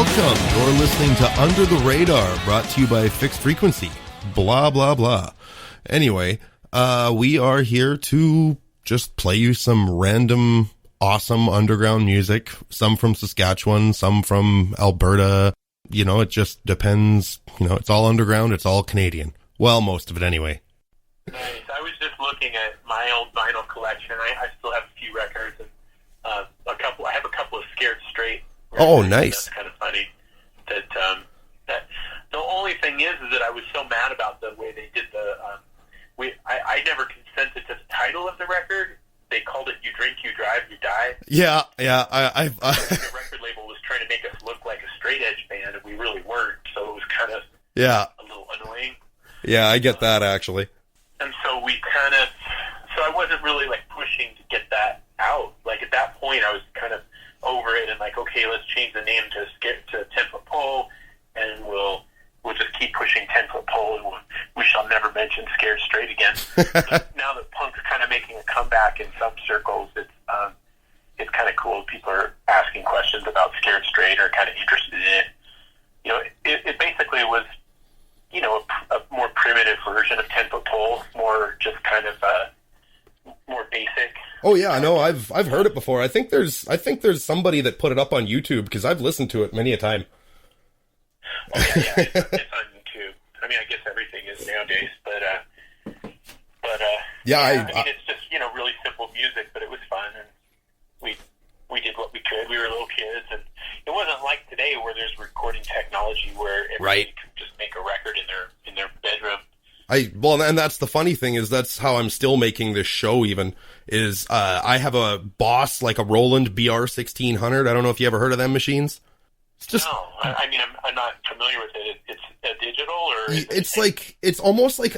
Welcome. You're listening to Under the Radar, brought to you by Fixed Frequency. Blah, blah, blah. Anyway, we are here to just play you some random, awesome underground music. Some from Saskatchewan, some from Alberta. You know, it just depends. You know, it's all underground. It's all Canadian. Well, most of it anyway. Nice. I was just looking at my old vinyl collection. I still have a few records and I have a couple of Scared Straight. Oh, nice. That's kind of funny. That the only thing is that I was so mad about the way they did I never consented to the title of the record. They called it "You Drink, You Drive, You Die." Yeah. The record label was trying to make us look like a straight edge band, and we really weren't. So it was kind of a little annoying. Yeah, I get that actually. And so I wasn't really like pushing to get that out. Like at that point, I was kind of over it and like, okay, let's change the name to 10-Foot Pole, and we'll just keep pushing 10-Foot Pole, and we shall never mention Scared Straight again. Now that punk's kind of making a comeback in some circles, it's kind of cool. People are asking questions about Scared Straight or kind of interested in it. You know, it basically was, you know, a more primitive version of 10-Foot Pole, more just kind of more basic. Oh yeah, no, I've heard it before. I think there's somebody that put it up on YouTube because I've listened to it many a time. Oh, yeah, it's on YouTube. I mean, I guess everything is nowadays, but I mean, it's just, you know, really simple music, but it was fun, and we did what we could. We were little kids, and it wasn't like today where there's recording technology where everybody can just make a record in their bedroom. And that's the funny thing is that's how I'm still making this show even, is I have a Boss, like a Roland BR1600. I don't know if you ever heard of them machines. It's just, no, I mean, I'm not familiar with it. It's a digital, or it's almost like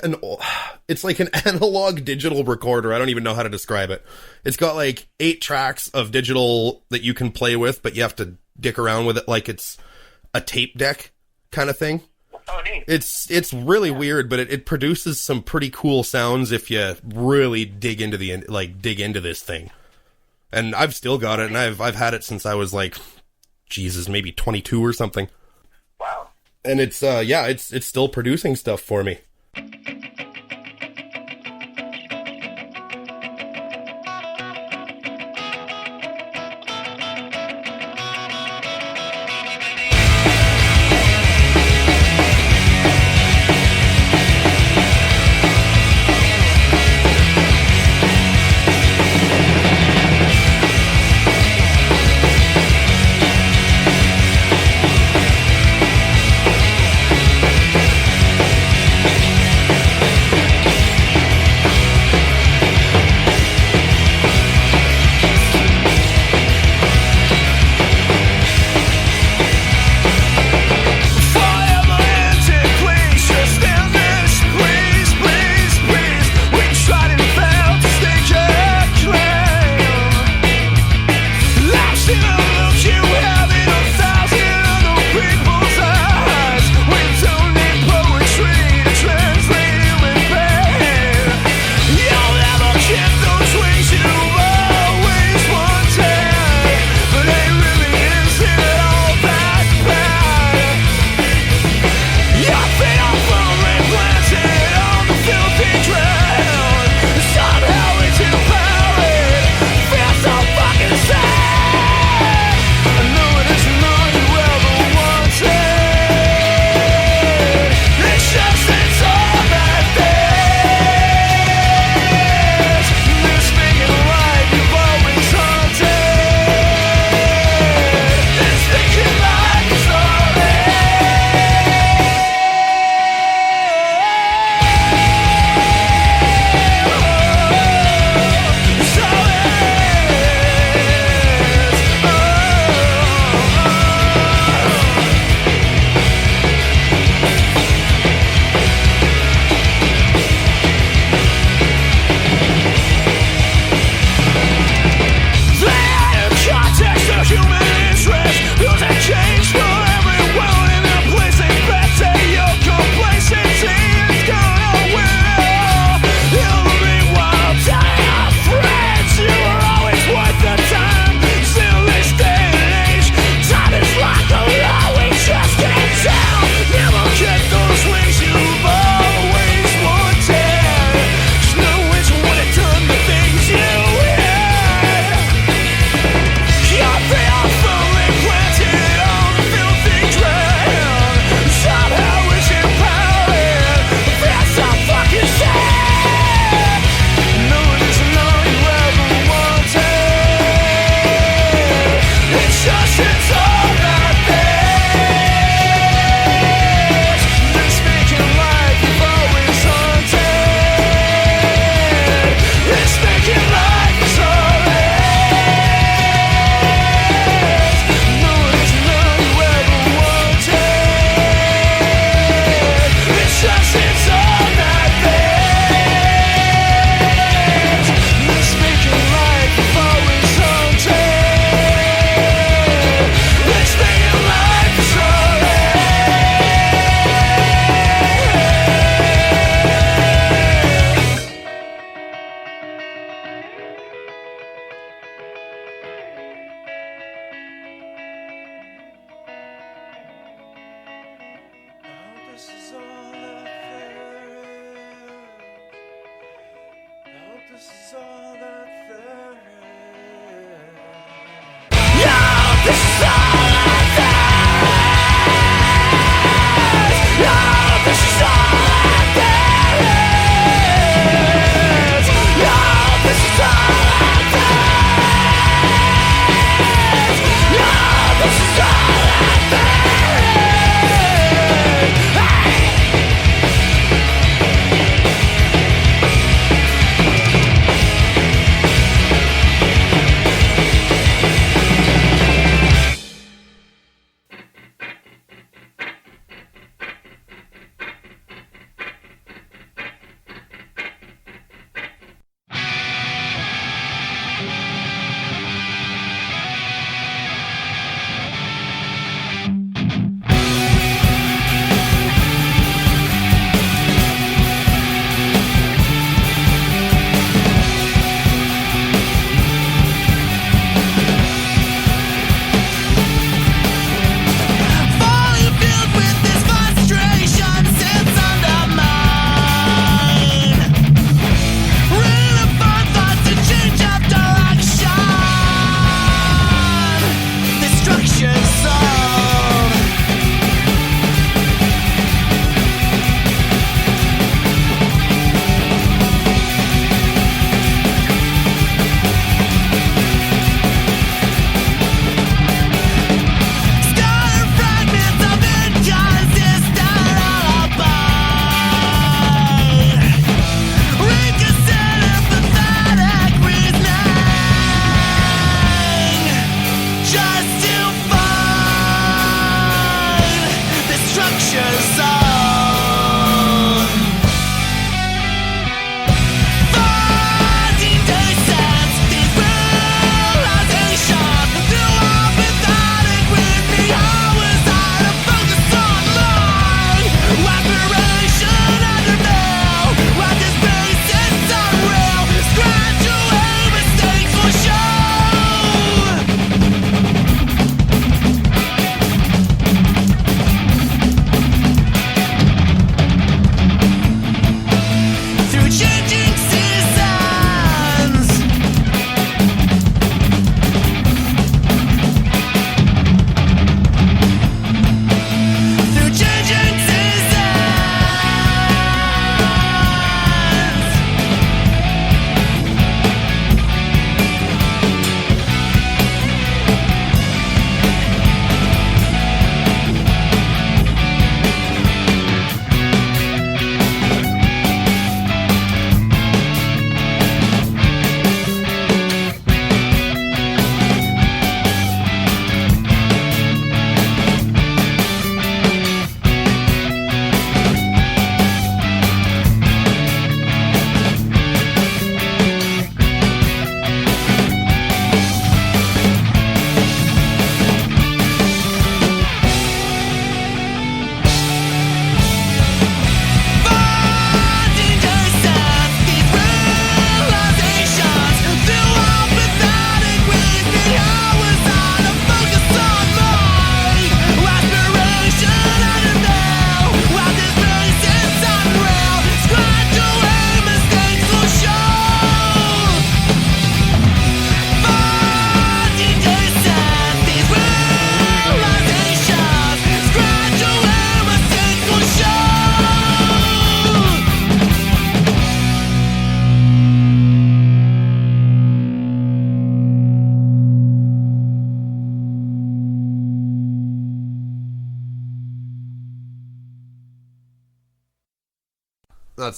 an analog digital recorder. I don't even know how to describe it. It's got like 8 tracks of digital that you can play with, but you have to dick around with it like it's a tape deck kind of thing. Oh, neat. It's really weird, but it produces some pretty cool sounds if you really dig into this thing. And I've still got it, and I've had it since I was like, Jesus, maybe 22 or something. Wow. And it's still producing stuff for me.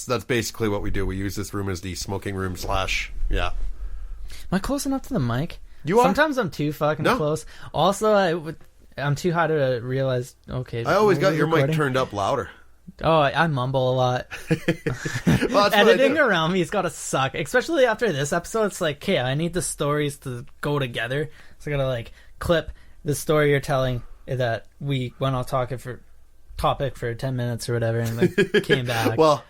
That's basically what we do. We use this room as the smoking room / yeah. Am I close enough to the mic? You are. Sometimes I'm too fucking close. Also, I'm too high to realize. Okay, I always got your mic turned up louder. Oh, I mumble a lot. Well, editing around me has got to suck, especially after this episode. It's like, okay, I need the stories to go together, so I gotta like clip the story you're telling that we went on topic for 10 minutes or whatever, and then came back. Well,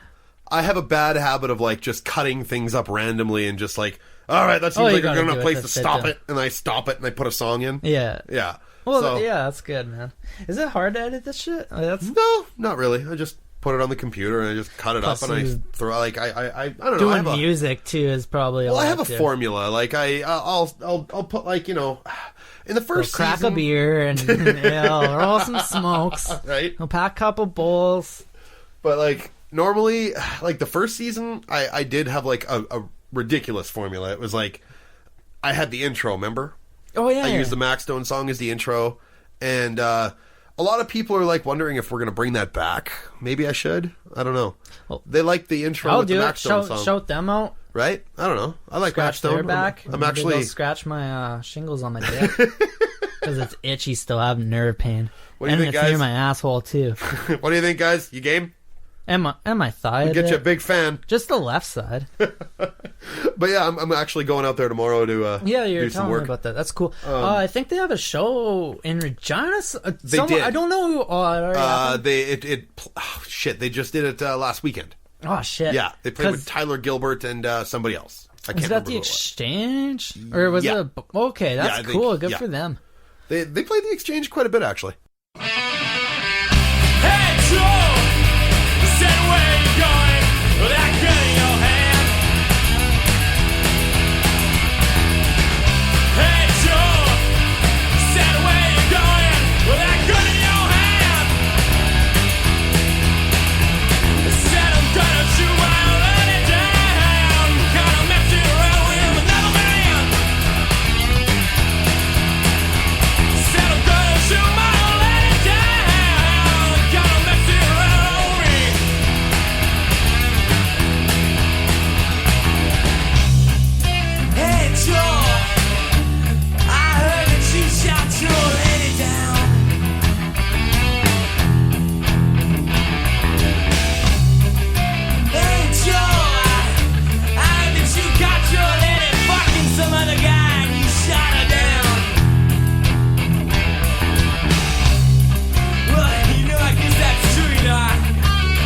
I have a bad habit of like just cutting things up randomly and just like, all right, that seems like a good enough place to stop it, and I stop it and I put a song in. Yeah. Yeah. Well, yeah, that's good, man. Is it hard to edit this shit? No, not really. I just put it on the computer and I just cut it Plus up and I you- throw like I don't know. Doing I have a, music too is probably a well, lot I have a too. formula. Like I'll put like, you know, in the first Crack season, a beer and roll some smokes. right? We'll pack a couple bowls. But like normally, like the first season, I did have like a ridiculous formula. It was like I had the intro. Remember? Oh yeah. I used the Maxstone song as the intro, and a lot of people are like wondering if we're going to bring that back. Maybe I should. I don't know. Well, They like the intro I'll with the do it. Maxstone song, Shout them out. right? I don't know. I like Scratch their Maxstone. back. I'm Maybe actually. they'll scratch my shingles on my dick because it's itchy. Still, I have nerve pain. What do you and think, it's guys? near my asshole too, What do you think, guys? You game? and my thigh. We'll get you a bit. big fan. Just the left side. But yeah, I'm actually going out there tomorrow to Yeah, you're do some telling me work. about that. That's cool. I think they have a show in Regina. They did. I don't know. Shit, they just did it last weekend. Oh shit. Yeah, they played with 'Cause Tyler Gilbert and somebody else. I can't is that remember the who it was. Exchange or was Yeah. it? Okay, Yeah, I that's think- cool. Good yeah. for them. They played the Exchange quite a bit actually. Hey Joe, said where you going with that gun in your hand? Hey Joe, said where you going with that gun in your hand? Said I'm gonna shoot while running down, gonna mess you around with another man. Said I'm gonna shoot while running down, gonna mess you around with me. Hey Joe, I heard that you shot your lady down. Hey Joe, I heard that you got your lady fucking some other guy and you shot her down. Well, you know, I guess that's true, you know.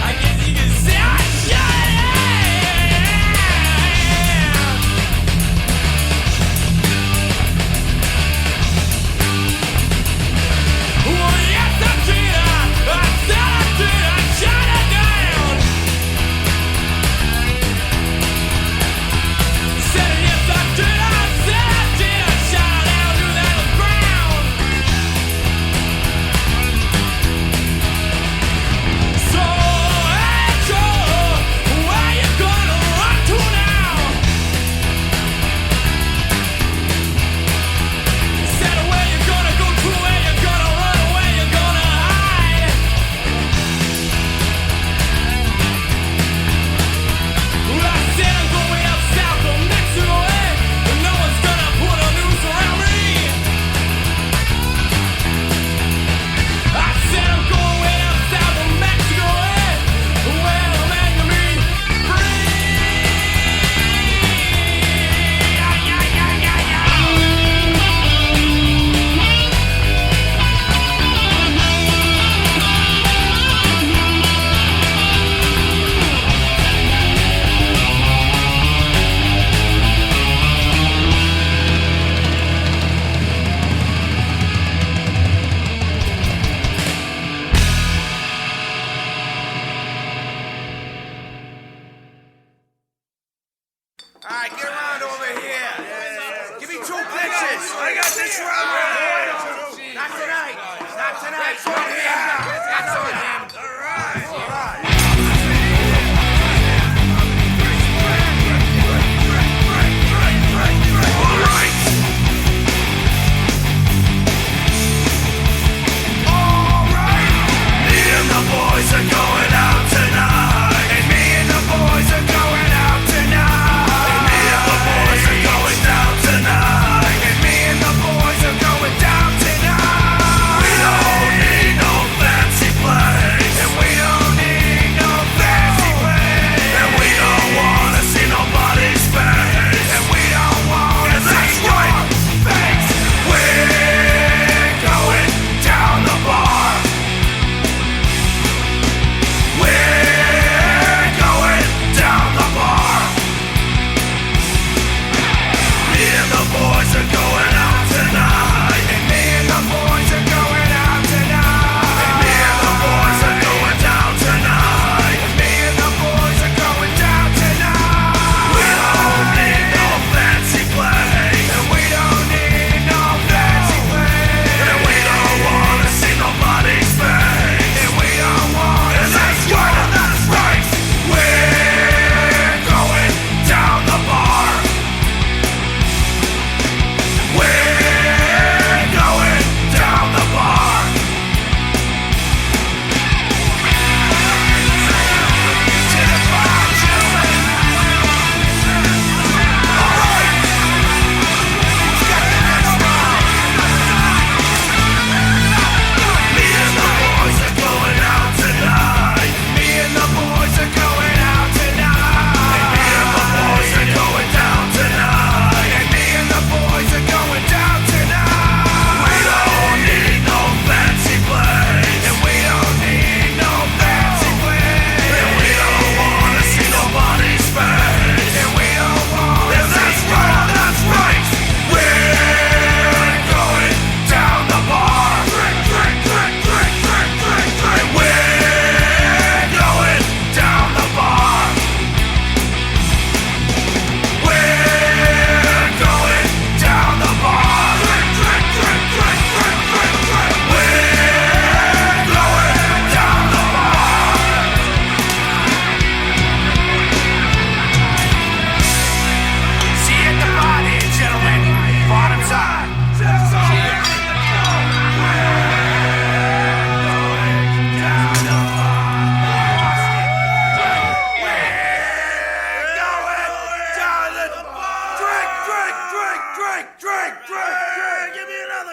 I guess you can say I shot her. Well, yes, I did. I said I did. I shot her down. Said yes, I did. I said I did. I shot her down to the ground. So, hey Joe, where you gonna run to now? Said where you gonna go to, where you gonna run, where you gonna hide? Well, I said I'm going up south of Mexico, and no one's gonna put a noose around me. I said I'm going way up south of Mexico, where the man can be free. All right, get around over here. Give me 2 pitches. I got this round. Not tonight. Not tonight. That's on him. That's on him. All right. All right. All right. All right. Me and the boys are going out tonight. And me and the boys are going out tonight. And me and the boys are going down tonight. And me and the boys are going down tonight. We don't need no fancy play.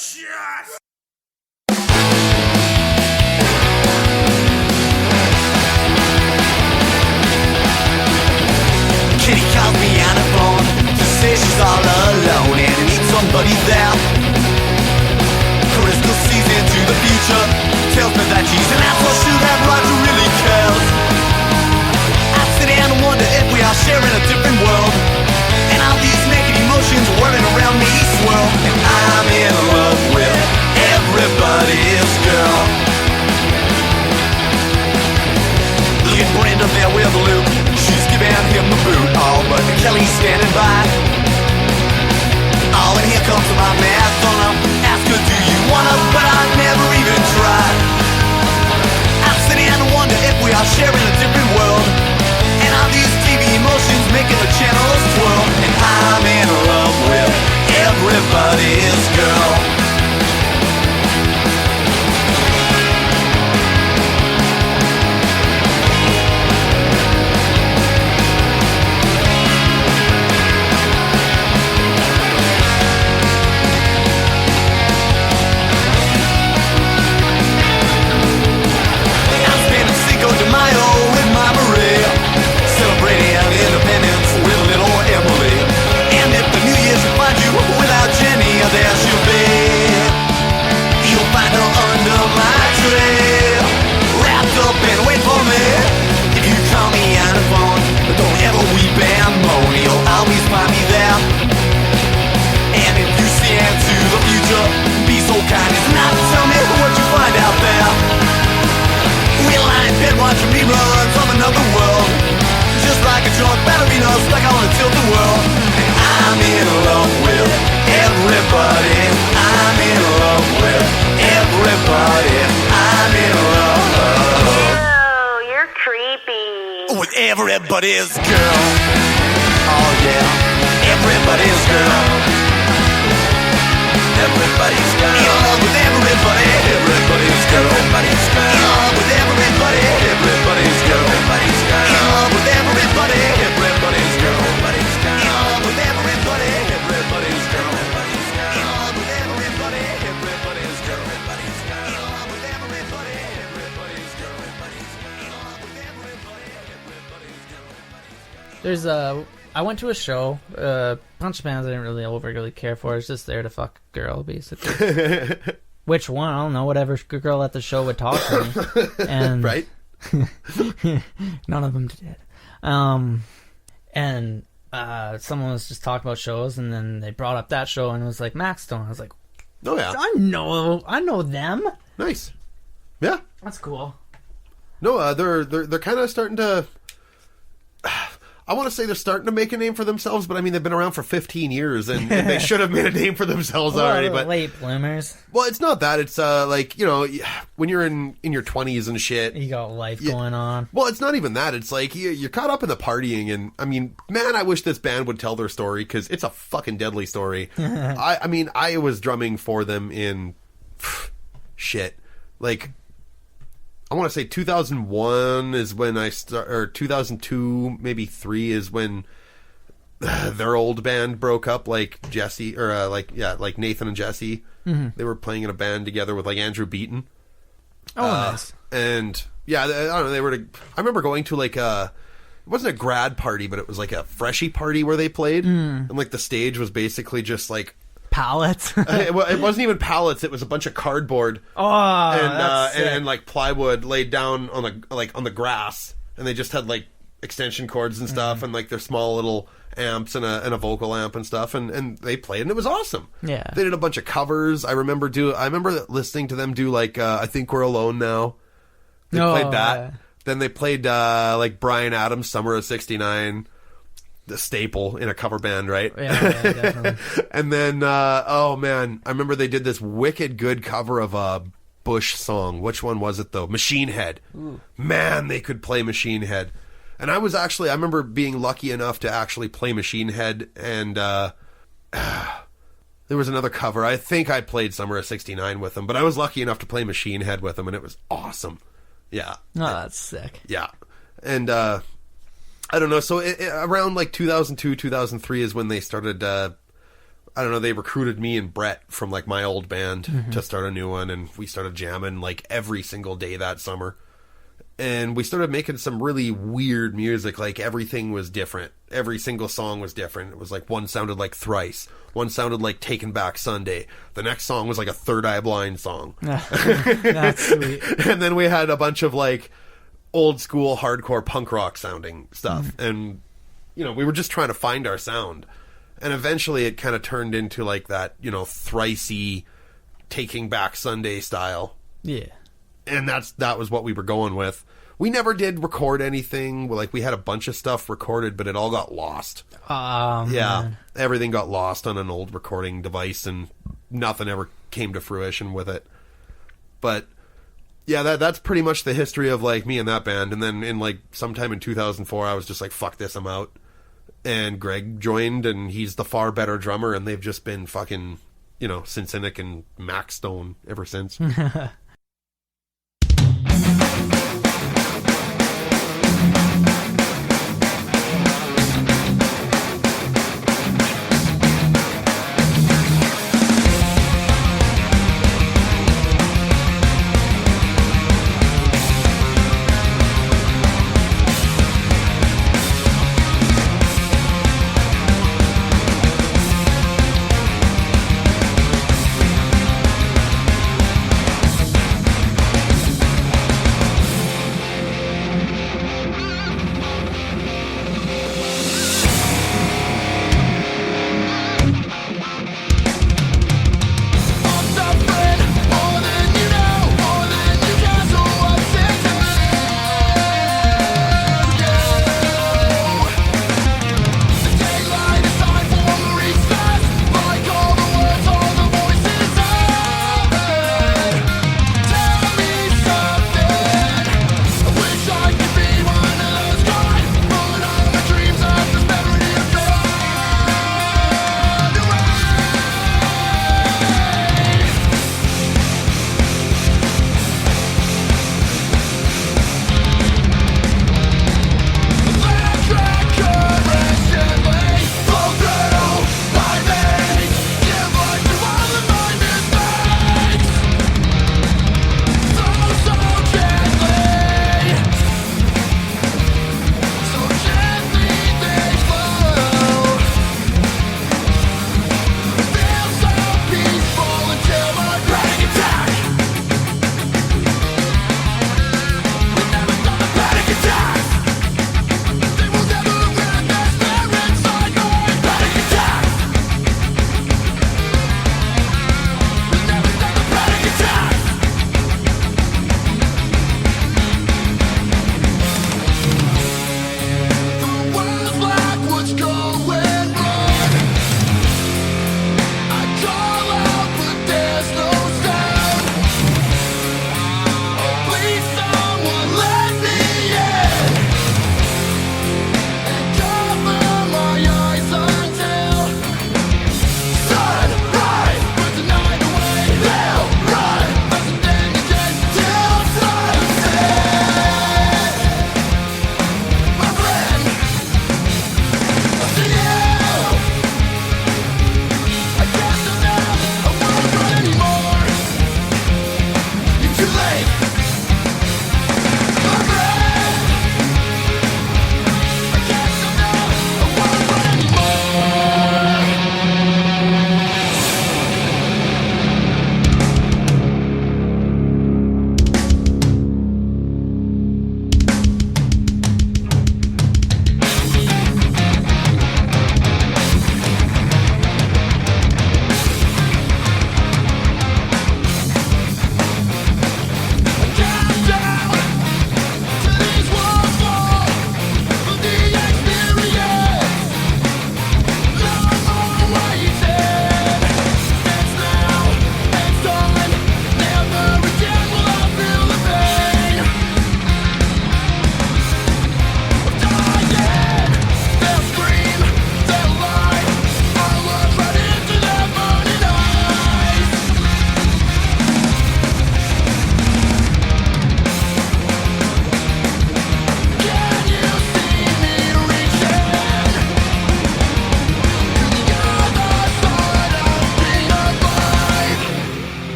shot! Kitty calls me on the phone to say she's all alone and needs somebody there. Crystal sees into the future, tells me that she's an asshole, sure that Roger really cares. I sit down and wonder if we are sharing a different world, and all these naked emotions whirling around me swirl. And I'm in love with everybody's girl. Look at Brenda there with Luke, she's giving him the boot. Oh, but Kelly's standing by. Oh, and here comes my math on her. Ask her, do you wanna? But I never even tried. I'm sitting and wonder if we are sharing a different world, and all these TV emotions making the channels twirl. And I'm in love with everybody's girl. There she'll be. You'll find her under my tree, wrapped up and wait for me. If you call me on the phone, don't ever weep and moan. You'll always find me there. And if you see into the future, be so kind as not to tell me what you find out there. We'll lie in bed watching reruns of another world, just like a drunk ballerina stuck on a tilt the world. And I'm in love with everybody. I'm in love with everybody. I'm in love. Oh, you're creepy. With everybody's girl. Oh yeah, everybody's girl. Everybody's girl. In love with everybody. Everybody's girl. Everybody's girl. In love with everybody. Everybody's girl. Everybody's girl. In love with everybody. Everybody's girl. Everybody's girl. In love with everybody. Everybody's girl. Everybody's girl. In love with everybody. Everybody's girl. Everybody's girl. In love with everybody. Everybody's girl. Everybody's girl. In love with everybody. Everybody's girl. There's I went to a show, bunch of bands I didn't really overly care for. It's just there to fuck a girl, basically. Which one? I don't know. Whatever girl at the show would talk to me. And Right? none of them did. And someone was just talking about shows, and then they brought up that show, and it was like Maxstone. I was like, Oh yeah. I know them. Nice. Yeah. That's cool. No, they're kind of starting to. I want to say they're starting to make a name for themselves, but I mean they've been around for 15 years, and they should have made a name for themselves already. But late bloomers. well, it's not that. It's like, you know, when you're in your 20s and shit. You got life going on. Well, it's not even that. It's like you're caught up in the partying, and I mean, man, I wish this band would tell their story because it's a fucking deadly story. I mean, I was drumming for them in shit like. I want to say 2001 is when I or 2002, maybe 3 is when their old band broke up. Like Jesse, or like Nathan and Jesse, they were playing in a band together with like Andrew Beaton. Oh, nice. And yeah, I don't know. They were. I remember going to like it wasn't a grad party, but it was like a freshie party where they played, and like the stage was basically just like. Pallets. It wasn't even pallets. It was a bunch of cardboard. Oh, and and like plywood laid down on the grass, and they just had like extension cords and stuff, and like their small little amps and a vocal amp and stuff, and they played, and it was awesome. Yeah, they did a bunch of covers. I remember listening to them do like I Think We're Alone Now. They played that. Then they played like Bryan Adams' Summer of '69. The staple in a cover band, right? Yeah, definitely. And then, oh man, I remember they did this wicked good cover of a Bush song. Which one was it though? Machine Head. Ooh. Man, they could play Machine Head. And I remember being lucky enough to actually play Machine Head, and there was another cover. I think I played Summer of '69 with them, but I was lucky enough to play Machine Head with them, and it was awesome. Yeah. Oh, that's sick. Yeah. And, I don't know. So around like 2002, 2003 is when they started I don't know, they recruited me and Brett from like my old band to start a new one, and we started jamming like every single day that summer. And we started making some really weird music. Like everything was different. Every single song was different. It was like one sounded like Thrice. One sounded like Taking Back Sunday. The next song was like a Third Eye Blind song. That's sweet. And then we had a bunch of like old school hardcore punk rock sounding stuff. And, you know, we were just trying to find our sound. And eventually it kind of turned into like that, you know, Thrice-y Taking Back Sunday style. Yeah. And that was what we were going with. We never did record anything. Like, we had a bunch of stuff recorded, but it all got lost. Yeah, man. everything got lost on an old recording device, and nothing ever came to fruition with it. But yeah, that's pretty much the history of like me and that band. And then in like sometime in 2004, I was just like, fuck this, I'm out. And Greg joined, and he's the far better drummer, and they've just been fucking, you know, Cynic and Maxstone ever since.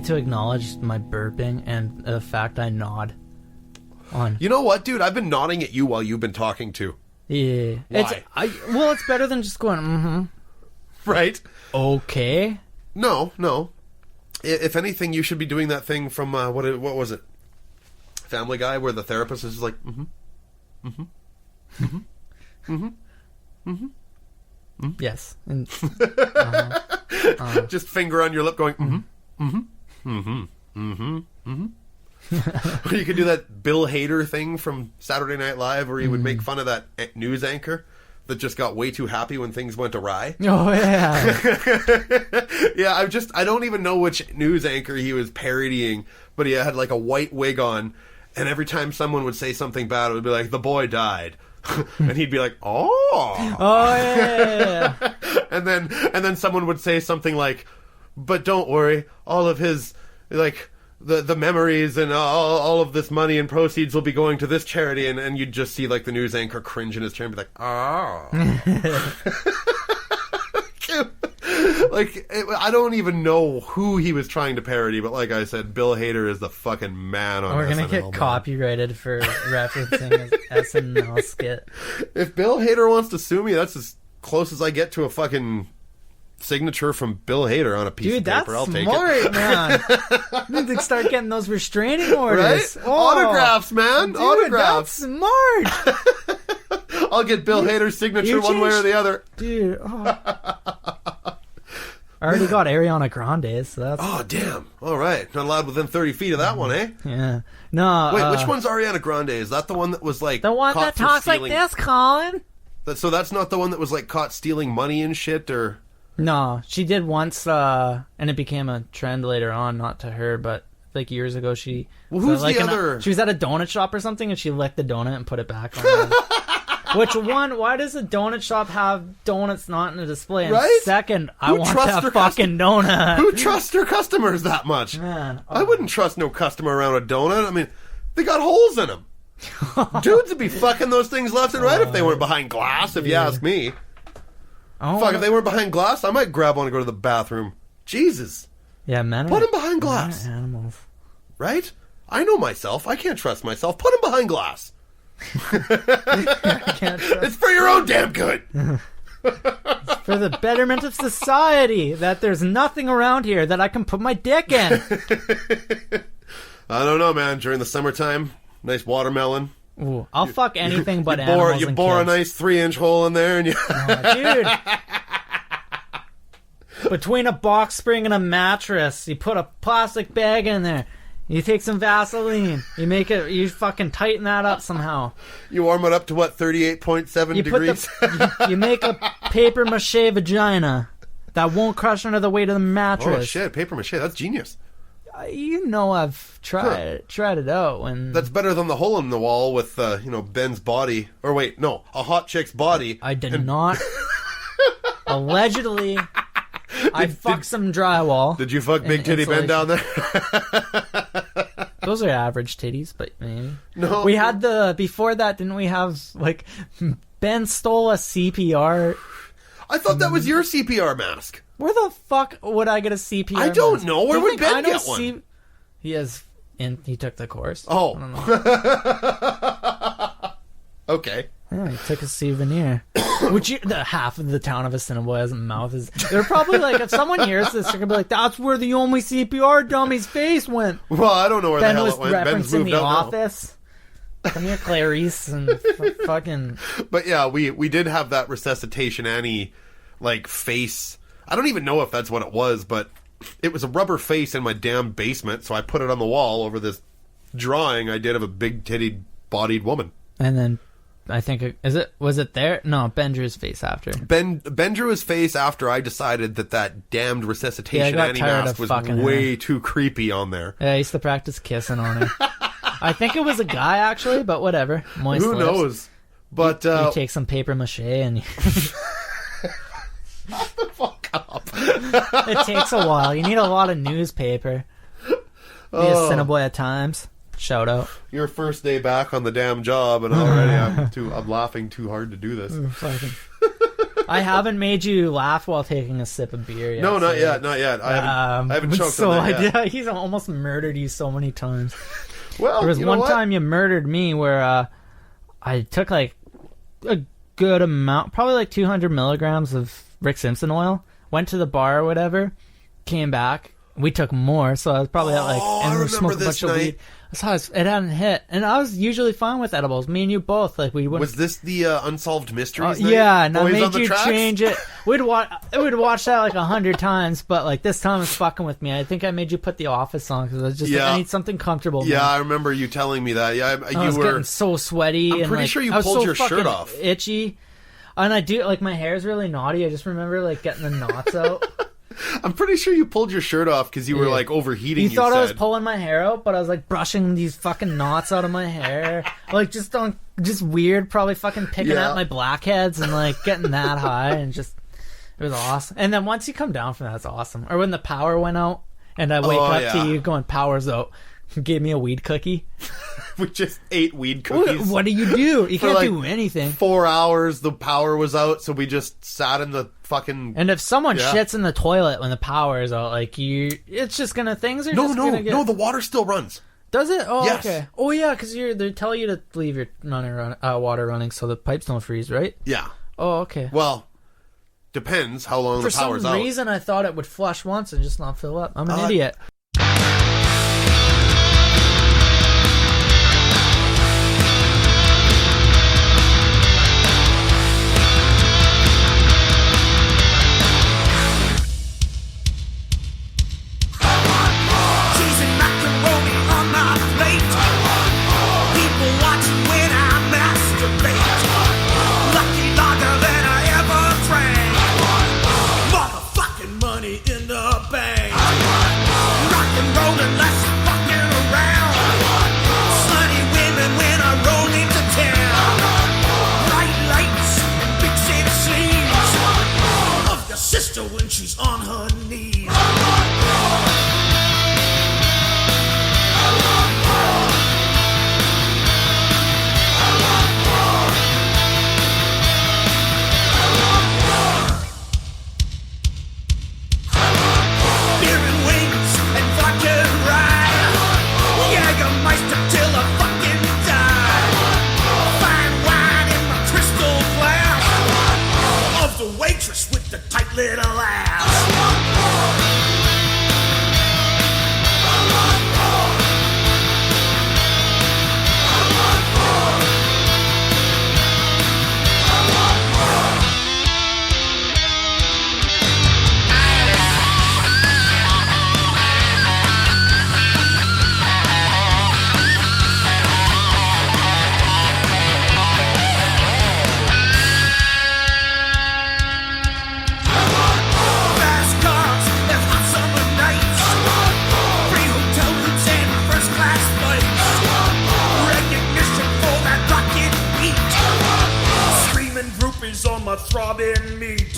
need to acknowledge my burping and the fact I nod on. You know what, dude? I've been nodding at you while you've been talking too. Yeah. Why? It's better than just going, mm-hmm. Right? Okay. No. If anything, you should be doing that thing from, what was it? Family Guy, where the therapist is like, Yes. And, just finger on your lip going, Or you could do that Bill Hader thing from Saturday Night Live where he would make fun of that news anchor that just got way too happy when things went awry. Oh, yeah. Yeah, I don't even know which news anchor he was parodying, but he had like a white wig on, and every time someone would say something bad, it would be like, the boy died. And he'd be like, oh. Oh, yeah. and then someone would say something like, but don't worry, all of his, like, the memories and all of this money and proceeds will be going to this charity, and you'd just see like the news anchor cringe in his chair and be like, oh. Like, I don't even know who he was trying to parody, but like I said, Bill Hader is the fucking man on We're gonna SNL, get man. copyrighted for referencing an SNL skit. If Bill Hader wants to sue me, that's as close as I get to a fucking signature from Bill Hader on a piece Dude, of paper. I'll that's take smart, it. man. You need to start getting those restraining orders. Right? Oh, Autographs, man. dude, Autographs. That's smart. I'll get Bill Hader's signature one way or the other. Dude, oh. I already got Ariana Grande, so that's... Oh, damn. All right. Not allowed within 30 feet of that one, eh? Yeah. No, Wait, which one's Ariana Grande? Is that the one that was like the one caught that for talks like stealing... this, Colin? So that's not the one that was like caught stealing money and shit, or... No, she did once, and it became a trend later on, not to her, but like years ago she... Well, who's like the other... She was at a donut shop or something, and she licked the donut and put it back on. Which one? Why does a donut shop have donuts not in a display? And Right? second, I Who want trusts that their fucking donut. Who trusts their customers that much? Man, I wouldn't trust no customer around a donut. I mean, they got holes in them. Dudes would be fucking those things left and right if they weren't behind glass, if you ask me. Fuck, if they weren't behind glass, I might grab one and go to the bathroom. Jesus. Yeah, men Put are, them behind glass. men are animals. Right? I know myself. I can't trust myself. Put them behind glass. I can't trust It's for your own damn good. for the betterment of society that there's nothing around here that I can put my dick in. I don't know, man. During the summertime, nice watermelon. Ooh, I'll fuck anything but You animals and bore a kids. nice 3-inch hole in there, and you... Dude. Between a box spring and a mattress, you put a plastic bag in there. You take some Vaseline. You fucking tighten that up somehow. You warm it up to what, 38.7 You degrees? you make a paper mache vagina that won't crush under the weight of the mattress. Oh shit, paper mache, that's genius. You know I've tried it out when That's better than the hole in the wall with Ben's body. Or wait, no, a hot chick's body. I did not. Allegedly, I fucked some drywall. Did you fuck Big Titty Ben down there? Those are average titties, but maybe. No. We had before that, didn't we have, like, Ben stole a CPR. I thought that was your CPR mask. Where the fuck would I get a CPR I don't mask? know. Where Do you would think Ben I know get one? he took the course. Oh. I don't know. Okay. Yeah, he took a souvenir. The half of the town of Assiniboia's mouth is... They're probably like, if someone hears this, they're going to be like, that's where the only CPR dummy's face went. Well, I don't know where Ben the hell was it went. Ben's referencing moved The out now. Office. Come here, Clarice, and fucking... But yeah, we did have that Resuscitation Annie, like, face. I don't even know if that's what it was, but it was a rubber face in my damn basement, so I put it on the wall over this drawing I did of a big titty bodied woman. And then I think was it there? No, Ben drew his face after. Ben drew his face after I decided that damned Resuscitation got Annie tired mask of was fucking way too creepy on there. Yeah, I used to practice kissing on her. I think it was a guy actually, but whatever. Moist Who lips. knows? But You take some paper mache and you... fuck up. It takes a while. You need a lot of newspaper. The Assiniboia Times. Shout out. Your first day back on the damn job, and already I'm laughing too hard to do this. I haven't made you laugh while taking a sip of beer yet. No, not so, yet, not yet. I haven't choked so on that yet. He's almost murdered you so many times. Well, There was you know one what? time you murdered me where I took like a good amount, probably like 200 milligrams of Rick Simpson oil, went to the bar or whatever, came back. We took more, so I was probably at like, I and we remember smoked a this bunch of night. weed. That's how it hadn't hit, and I was usually fine with edibles. Me and you both, like we wouldn't. Was this the Unsolved Mysteries night? Yeah, and I Boys on made the you Tracks? change it. We'd watch that like 100 times, but like this time it's fucking with me. I think I made you put The Office on because I was just like, I need something comfortable. Yeah, man. I remember you telling me that. Yeah, I was getting so sweaty. I'm and pretty like, sure you I was pulled so your shirt fucking off. itchy, and I do like my hair's really knotty. I just remember like getting the knots out. I'm pretty sure you pulled your shirt off because you were like overheating. You thought said. I was pulling my hair out, but I was like brushing these fucking knots out of my hair, like just weird, probably fucking picking at my blackheads and like getting that high, and just it was awesome. And then once you come down from that, it's awesome. Or when the power went out, and I wake up to you going, "Power's out." Gave me a weed cookie. We just ate weed cookies. What do? You can't like do anything. 4 hours, the power was out, so we just sat in the fucking. And if someone shits in the toilet when the power is out, like it's just gonna No, the water still runs. Does it? Oh, Yes. okay. Oh, yeah, because they tell you to leave your water running so the pipes don't freeze, right? Yeah. Oh, okay. Well, depends how long For the power's some out. reason, I thought it would flush once and just not fill up. I'm an idiot. Cheese and macaroni on my plate. People watching when I masturbate. Lucky longer than I ever drank. Motherfucking money in the bank. Rock and rollin', less fucking around. Slutty women when I roll into town. Bright lights and big city sleeves. Of your sister when she's on her knees. Beer and wings and vodka and rye. Jägermeister till I fucking die. Fine wine in my crystal glass. Of the waitress with the tight little ass. Fast cars and hot summer nights. Free hotel rooms and first class flights. Recognition for that rocket beat. Screaming groupies on my throbbing meat.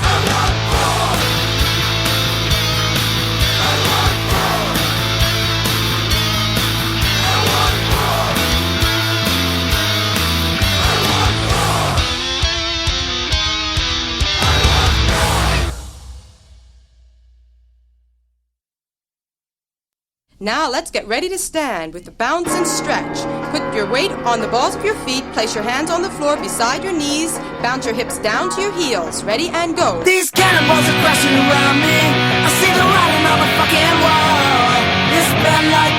Now let's get ready to stand with the bounce and stretch. Put your weight on the balls of your feet, place your hands on the floor beside your knees, bounce your hips down to your heels. Ready and go. These cannonballs are crashing around me. I see them writing on the fucking wall. It's been like